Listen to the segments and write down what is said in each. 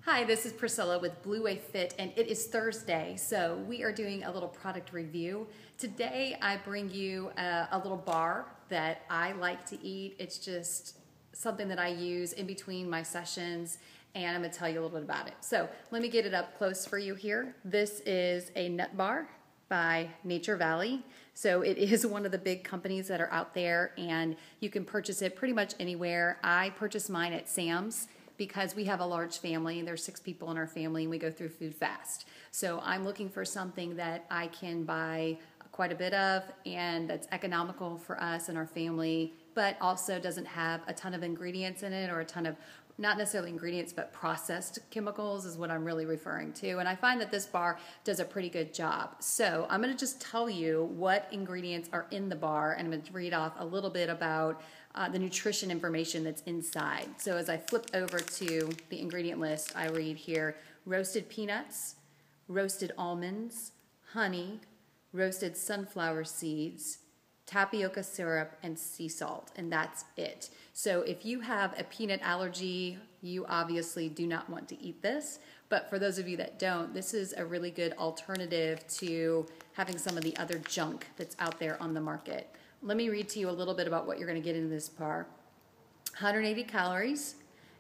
Hi, this is Priscilla with Blue Way Fit, and it is Thursday, so we are doing a little product review. Today I bring you a little bar that I like to eat. It's just something that I use in between my sessions, and I'm going to tell you a little bit about it. So let me get it up close for you here. This is a nut bar by Nature Valley. So it is one of the big companies that are out there, and you can purchase it pretty much anywhere. I purchased mine at Sam's because we have a large family. There's 6 people in our family and we go through food fast. So I'm looking for something that I can buy quite a bit of and that's economical for us and our family, but also doesn't have a ton of ingredients in it, or a ton of, not necessarily ingredients, but processed chemicals is what I'm really referring to. And I find that this bar does a pretty good job. So I'm gonna just tell you what ingredients are in the bar, and I'm gonna read off a little bit about the nutrition information that's inside. So as I flip over to the ingredient list, I read here: roasted peanuts, roasted almonds, honey, roasted sunflower seeds, tapioca syrup, and sea salt, and that's it. So if you have a peanut allergy, you obviously do not want to eat this, but for those of you that don't, this is a really good alternative to having some of the other junk that's out there on the market. Let me read to you a little bit about what you're going to get in this bar. 180 calories.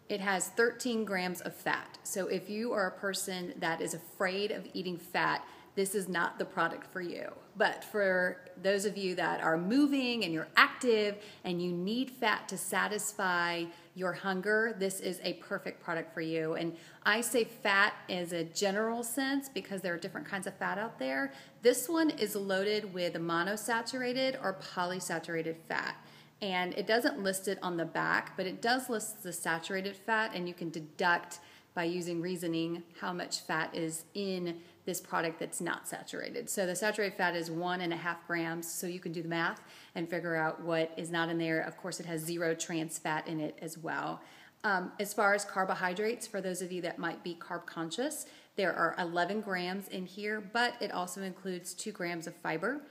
It has 13 grams of fat. So if you are a person that is afraid of eating fat, this is not the product for you. But for those of you that are moving and you're active and you need fat to satisfy your hunger, this is a perfect product for you. And I say fat as a general sense because there are different kinds of fat out there. This one is loaded with monosaturated or polysaturated fat. And it doesn't list it on the back, but it does list the saturated fat, and you can deduct by using reasoning how much fat is in this product that's not saturated. So the saturated fat is 1.5 grams, so you can do the math and figure out what is not in there. Of course, it has 0 trans fat in it as well. As far as carbohydrates, for those of you that might be carb conscious, there are 11 grams in here, but it also includes 2 grams of fiber.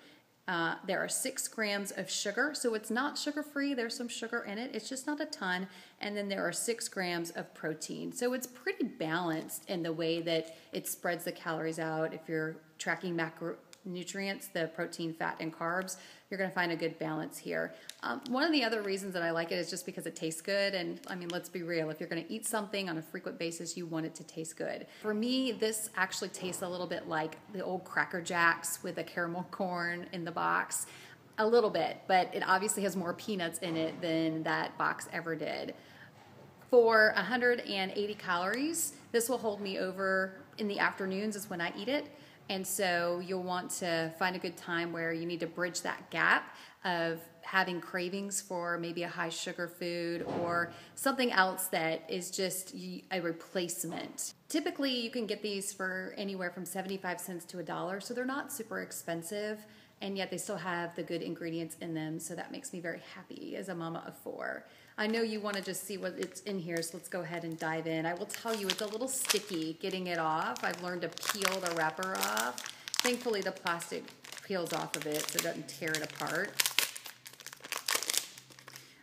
There are 6 grams of sugar, so it's not sugar-free. There's some sugar in it. It's just not a ton. And then there are 6 grams of protein. So it's pretty balanced in the way that it spreads the calories out. If you're tracking macronutrients, the protein, fat, and carbs, you're going to find a good balance here. One of the other reasons that I like it is just because it tastes good. And I mean, let's be real. If you're going to eat something on a frequent basis, you want it to taste good. For me, this actually tastes a little bit like the old Cracker Jacks with the caramel corn in the box. A little bit, but it obviously has more peanuts in it than that box ever did. For 180 calories, this will hold me over in the afternoons is when I eat it. And so you'll want to find a good time where you need to bridge that gap of having cravings for maybe a high sugar food or something else that is just a replacement. Typically, you can get these for anywhere from 75 cents to $1, so they're not super expensive, and yet they still have the good ingredients in them, so that makes me very happy as a mama of 4. I know you want to just see what it's in here, so let's go ahead and dive in. I will tell you, it's a little sticky getting it off. I've learned to peel the wrapper off. Thankfully, the plastic peels off of it so it doesn't tear it apart.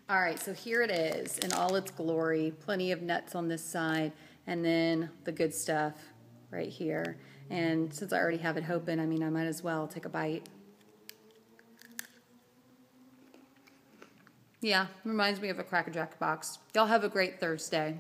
All right, so here it is in all its glory. Plenty of nuts on this side, and then the good stuff right here. And since I already have it open, I mean, I might as well take a bite. Yeah, reminds me of a Cracker Jack box. Y'all have a great Thursday.